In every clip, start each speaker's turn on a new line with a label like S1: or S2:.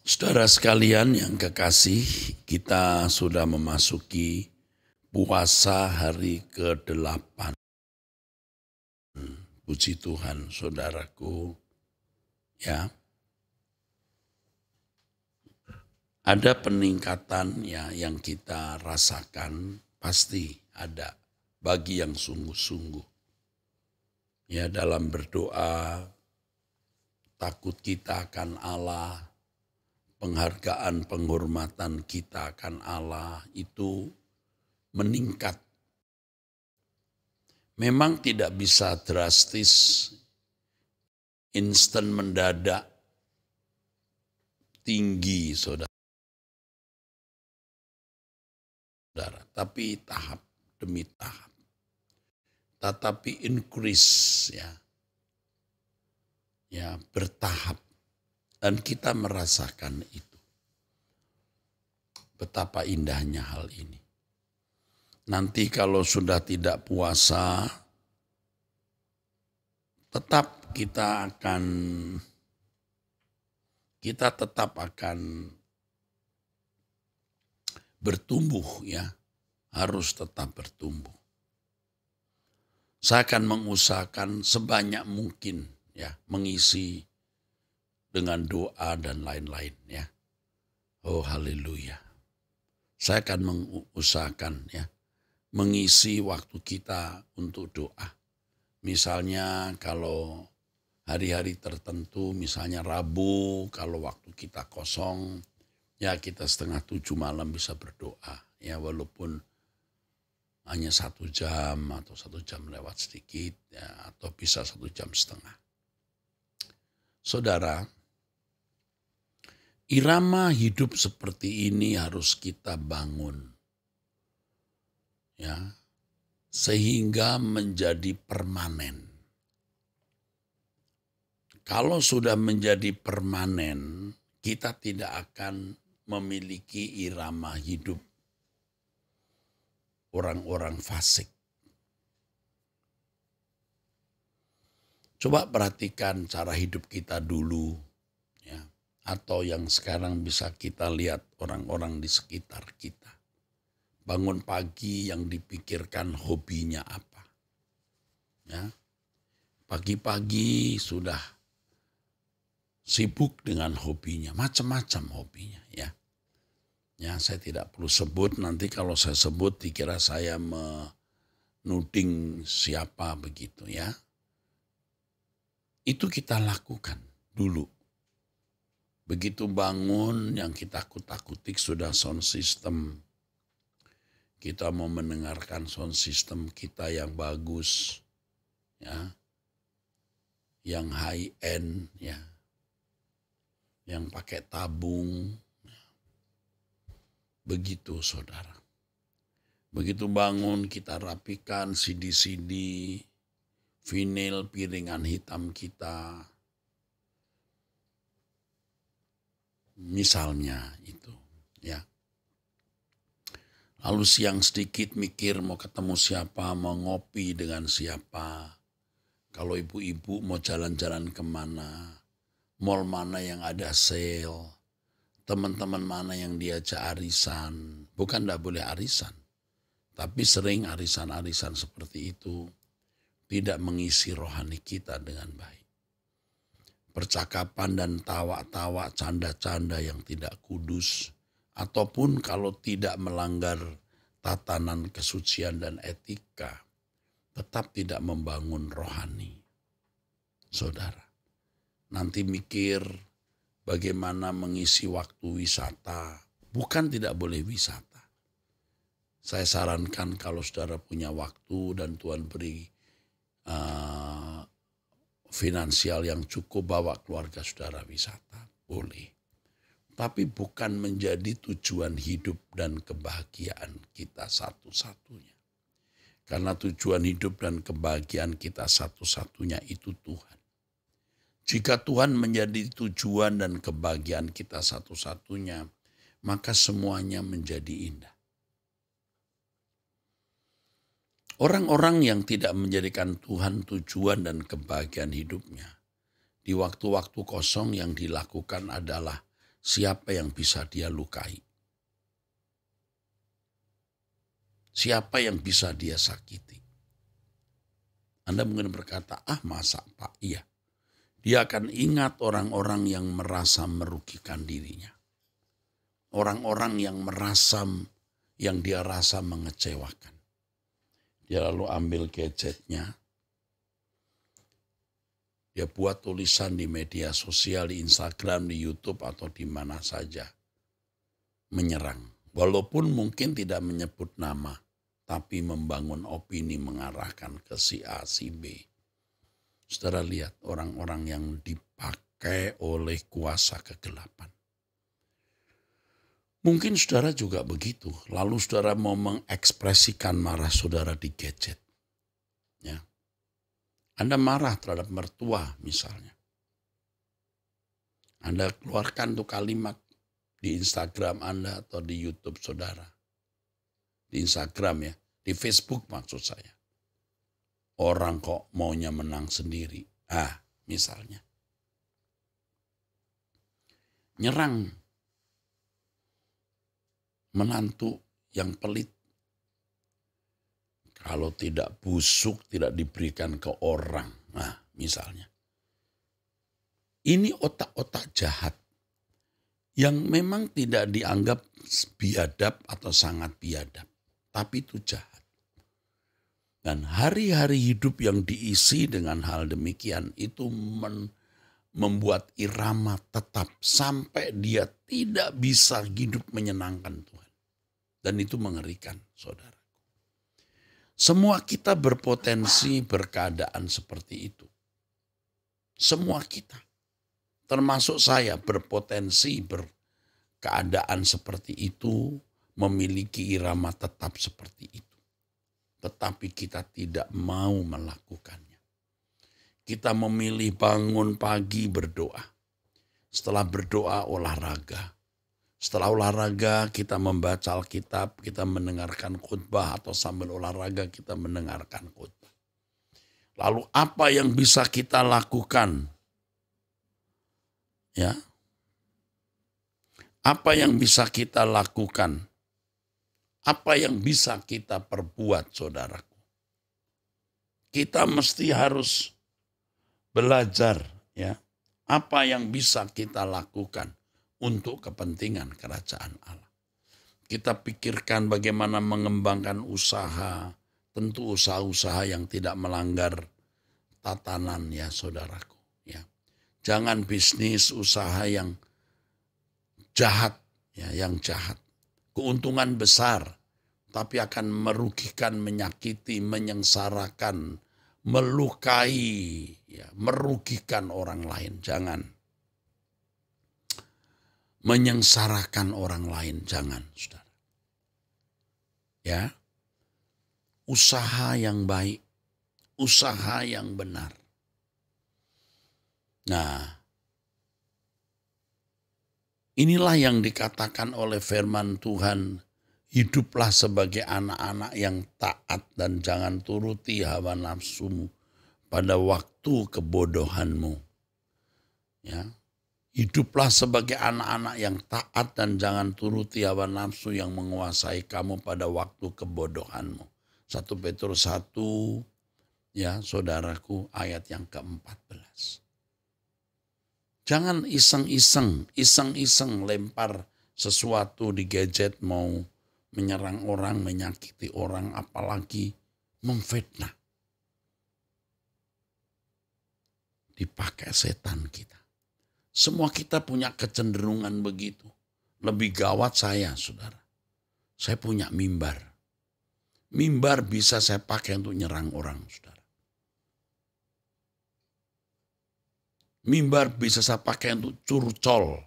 S1: Saudara sekalian yang kekasih, kita sudah memasuki puasa hari ke-8. Puji Tuhan, saudaraku. Ya, ada peningkatan ya yang kita rasakan, pasti ada bagi yang sungguh-sungguh. Ya, dalam berdoa, takut kita akan Allah, penghargaan penghormatan kita akan Allah itu meningkat. Memang tidak bisa drastis, instan mendadak, tinggi saudara. Tapi tahap demi tahap. Tetapi increase ya. Ya, bertahap. Dan kita merasakan itu. Betapa indahnya hal ini. Nanti kalau sudah tidak puasa, kita tetap akan bertumbuh ya, harus tetap bertumbuh. Saya akan mengusahakan sebanyak mungkin ya, mengisi dengan doa dan lain-lain ya. Oh haleluya. Saya akan mengusahakan ya, mengisi waktu kita untuk doa. Misalnya kalau hari-hari tertentu, misalnya Rabu, kalau waktu kita kosong, ya kita 6:30 malam bisa berdoa. Ya walaupun hanya 1 jam atau 1 jam lewat sedikit, ya, atau bisa 1,5 jam. Saudara, irama hidup seperti ini harus kita bangun. Ya, sehingga menjadi permanen. Kalau sudah menjadi permanen, kita tidak akan memiliki irama hidup orang-orang fasik. Coba perhatikan cara hidup kita dulu, ya, atau yang sekarang bisa kita lihat orang-orang di sekitar kita. Bangun pagi yang dipikirkan hobinya apa. Ya. Pagi-pagi sudah sibuk dengan hobinya, macam-macam hobinya ya. Ya, saya tidak perlu sebut, nanti kalau saya sebut dikira saya menuding siapa begitu ya. Itu kita lakukan dulu. Begitu bangun yang kita kutak-kutik sudah sound system. Kita mau mendengarkan sound system kita yang bagus, ya, yang high end, ya, yang pakai tabung. Begitu saudara. Begitu bangun kita rapikan CD-CD, vinil, piringan hitam kita. Misalnya itu, ya. Lalu siang sedikit mikir mau ketemu siapa, mau ngopi dengan siapa. Kalau ibu-ibu mau jalan-jalan kemana, mall mana yang ada sale, teman-teman mana yang diajak arisan. Bukan tidak boleh arisan, tapi sering arisan-arisan seperti itu tidak mengisi rohani kita dengan baik. Percakapan dan tawa-tawa, canda-canda yang tidak kudus, ataupun kalau tidak melanggar tatanan kesucian dan etika, tetap tidak membangun rohani. Saudara, nanti mikir bagaimana mengisi waktu wisata. Bukan tidak boleh wisata. Saya sarankan kalau saudara punya waktu dan Tuhan beri finansial yang cukup, bawa keluarga saudara wisata. Boleh. Tapi bukan menjadi tujuan hidup dan kebahagiaan kita satu-satunya. Karena tujuan hidup dan kebahagiaan kita satu-satunya itu Tuhan. Jika Tuhan menjadi tujuan dan kebahagiaan kita satu-satunya, maka semuanya menjadi indah. Orang-orang yang tidak menjadikan Tuhan tujuan dan kebahagiaan hidupnya, di waktu-waktu kosong yang dilakukan adalah siapa yang bisa dia lukai? Siapa yang bisa dia sakiti? Anda mungkin berkata, masa Pak? Iya. Dia akan ingat orang-orang yang merasa merugikan dirinya. Orang-orang yang dia rasa mengecewakan. Dia lalu ambil gadgetnya. Dia buat tulisan di media sosial, di Instagram, di YouTube, atau di mana saja. Menyerang. Walaupun mungkin tidak menyebut nama, tapi membangun opini mengarahkan ke si A, si B. Saudara lihat orang-orang yang dipakai oleh kuasa kegelapan. Mungkin saudara juga begitu. Lalu saudara mau mengekspresikan marah saudara di gadget. Ya. Anda marah terhadap mertua misalnya. Anda keluarkan tuh kalimat di Instagram Anda atau di YouTube saudara. Di Instagram ya, di Facebook maksud saya. Orang kok maunya menang sendiri. Misalnya. Nyerang menantu yang pelit. Kalau tidak busuk, tidak diberikan ke orang. Misalnya. Ini otak-otak jahat yang memang tidak dianggap biadab atau sangat biadab. Tapi itu jahat. Dan hari-hari hidup yang diisi dengan hal demikian itu membuat irama tetap sampai dia tidak bisa hidup menyenangkan Tuhan. Dan itu mengerikan, saudara. Semua kita berpotensi berkeadaan seperti itu. Semua kita. Termasuk saya berpotensi berkeadaan seperti itu, memiliki irama tetap seperti itu. Tetapi kita tidak mau melakukannya. Kita memilih bangun pagi berdoa. Setelah berdoa olahraga. Setelah olahraga kita membaca Alkitab, kita mendengarkan khotbah atau sambil olahraga kita mendengarkan khotbah. Lalu apa yang bisa kita lakukan? Ya. Apa yang bisa kita lakukan? Apa yang bisa kita perbuat, saudaraku? Kita mesti harus belajar, ya. Apa yang bisa kita lakukan untuk kepentingan kerajaan Allah. Kita pikirkan bagaimana mengembangkan usaha, tentu usaha-usaha yang tidak melanggar tatanan, ya saudaraku. Ya. Jangan bisnis usaha yang jahat, ya, yang jahat. Keuntungan besar, tapi akan merugikan, menyakiti, menyengsarakan, melukai, ya, merugikan orang lain. Jangan. Menyengsarakan orang lain, jangan, saudara. Ya, usaha yang baik, usaha yang benar. Nah, inilah yang dikatakan oleh firman Tuhan, hiduplah sebagai anak-anak yang taat dan jangan turuti hawa nafsumu pada waktu kebodohanmu. Ya. Hiduplah sebagai anak-anak yang taat dan jangan turuti hawa nafsu yang menguasai kamu pada waktu kebodohanmu. 1 Petrus 1, ya saudaraku, ayat yang ke-14. Jangan iseng-iseng lempar sesuatu di gadget mau menyerang orang, menyakiti orang, apalagi memfitnah. Dipakai setan kita. Semua kita punya kecenderungan begitu. Lebih gawat saya, saudara. Saya punya mimbar. Mimbar bisa saya pakai untuk nyerang orang, saudara. Mimbar bisa saya pakai untuk curcol.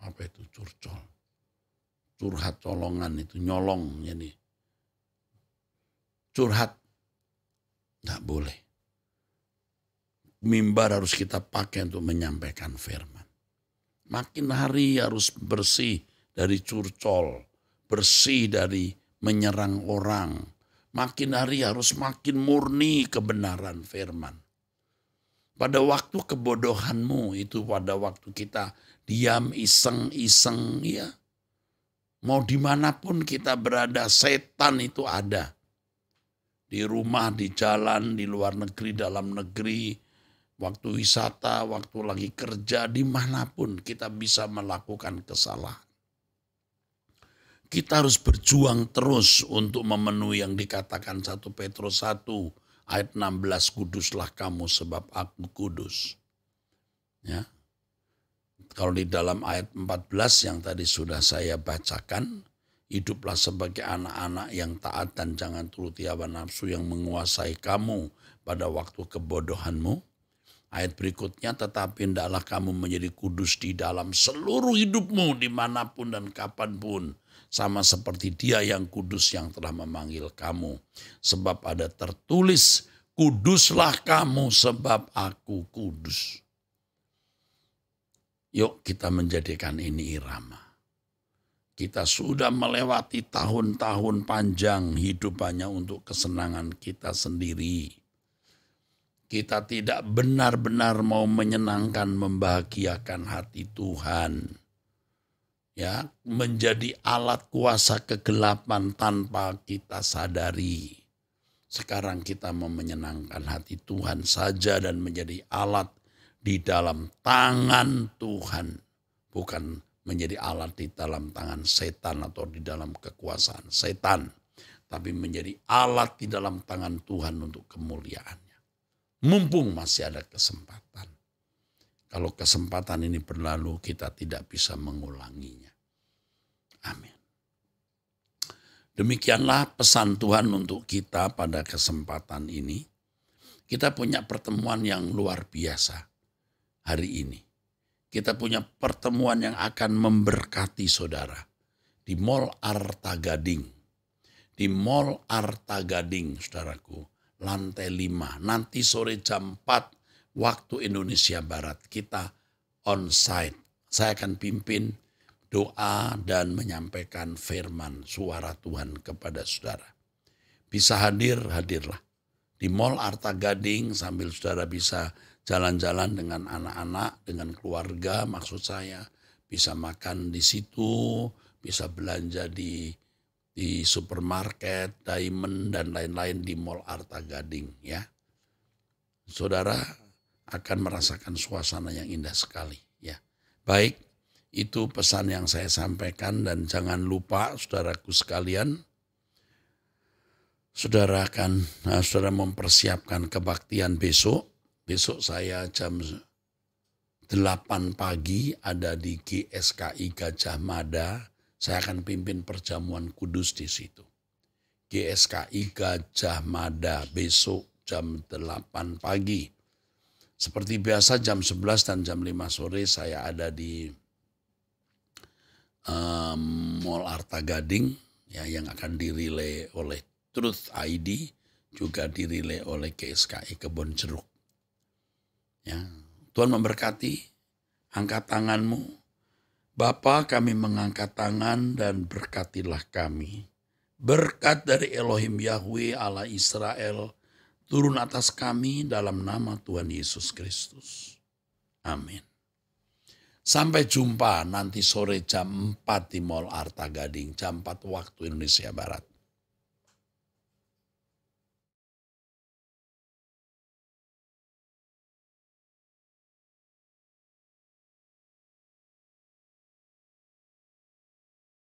S1: Apa itu curcol? Curhat colongan itu, nyolong. Jadi curhat. Nggak boleh. Mimbar harus kita pakai untuk menyampaikan firman. Makin hari harus bersih dari curcol, bersih dari menyerang orang. Makin hari harus makin murni kebenaran firman. Pada waktu kebodohanmu itu, pada waktu kita diam, iseng-iseng, ya. Mau dimanapun kita berada, setan itu ada. Di rumah, di jalan, di luar negeri, dalam negeri, waktu wisata, waktu lagi kerja, dimanapun kita bisa melakukan kesalahan. Kita harus berjuang terus untuk memenuhi yang dikatakan 1 Petrus 1 ayat 16, kuduslah kamu sebab aku kudus. Ya. Kalau di dalam ayat 14 yang tadi sudah saya bacakan, hiduplah sebagai anak-anak yang taat dan jangan turuti hawa nafsu yang menguasai kamu pada waktu kebodohanmu. Ayat berikutnya, tetapi hendaklah kamu menjadi kudus di dalam seluruh hidupmu dimanapun dan kapanpun. Sama seperti Dia yang kudus yang telah memanggil kamu. Sebab ada tertulis, kuduslah kamu sebab aku kudus. Yuk kita menjadikan ini irama. Kita sudah melewati tahun-tahun panjang hidup hanya untuk kesenangan kita sendiri. Kita tidak benar-benar mau menyenangkan, membahagiakan hati Tuhan. Ya, menjadi alat kuasa kegelapan tanpa kita sadari. Sekarang kita mau menyenangkan hati Tuhan saja dan menjadi alat di dalam tangan Tuhan. Bukan menjadi alat di dalam tangan setan atau di dalam kekuasaan setan. Tapi menjadi alat di dalam tangan Tuhan untuk kemuliaannya. Mumpung masih ada kesempatan. Kalau kesempatan ini berlalu, kita tidak bisa mengulanginya. Amin. Demikianlah pesan Tuhan untuk kita pada kesempatan ini. Kita punya pertemuan yang luar biasa hari ini. Kita punya pertemuan yang akan memberkati saudara di Mall Arta Gading. Di Mall Arta Gading, saudaraku, lantai 5. Nanti sore jam 4 waktu Indonesia Barat kita on-site. Saya akan pimpin doa dan menyampaikan firman suara Tuhan kepada saudara. Bisa hadir, hadirlah. Di Mall Arta Gading sambil saudara bisa jalan-jalan dengan anak-anak, dengan keluarga maksud saya. Bisa makan di situ, bisa belanja di supermarket, Diamond dan lain-lain di Mall Arta Gading, ya. Saudara akan merasakan suasana yang indah sekali, ya. Baik, itu pesan yang saya sampaikan dan jangan lupa saudaraku sekalian, saudara mempersiapkan kebaktian besok. Besok saya jam 8 pagi ada di GSKI Gajah Mada. Saya akan pimpin perjamuan kudus di situ. GSKI Gajah Mada besok jam 8 pagi. Seperti biasa jam 11 dan jam 5 sore saya ada di Mall Arta Gading, ya, yang akan dirilai oleh Truth ID, juga dirilai oleh GSKI Kebon Jeruk. Ya, Tuhan memberkati, angkat tanganmu. Bapa, kami mengangkat tangan dan berkatilah kami. Berkat dari Elohim Yahweh Allah Israel turun atas kami dalam nama Tuhan Yesus Kristus. Amin. Sampai jumpa nanti sore jam 4 di Mall Arta Gading, jam 4 waktu Indonesia Barat.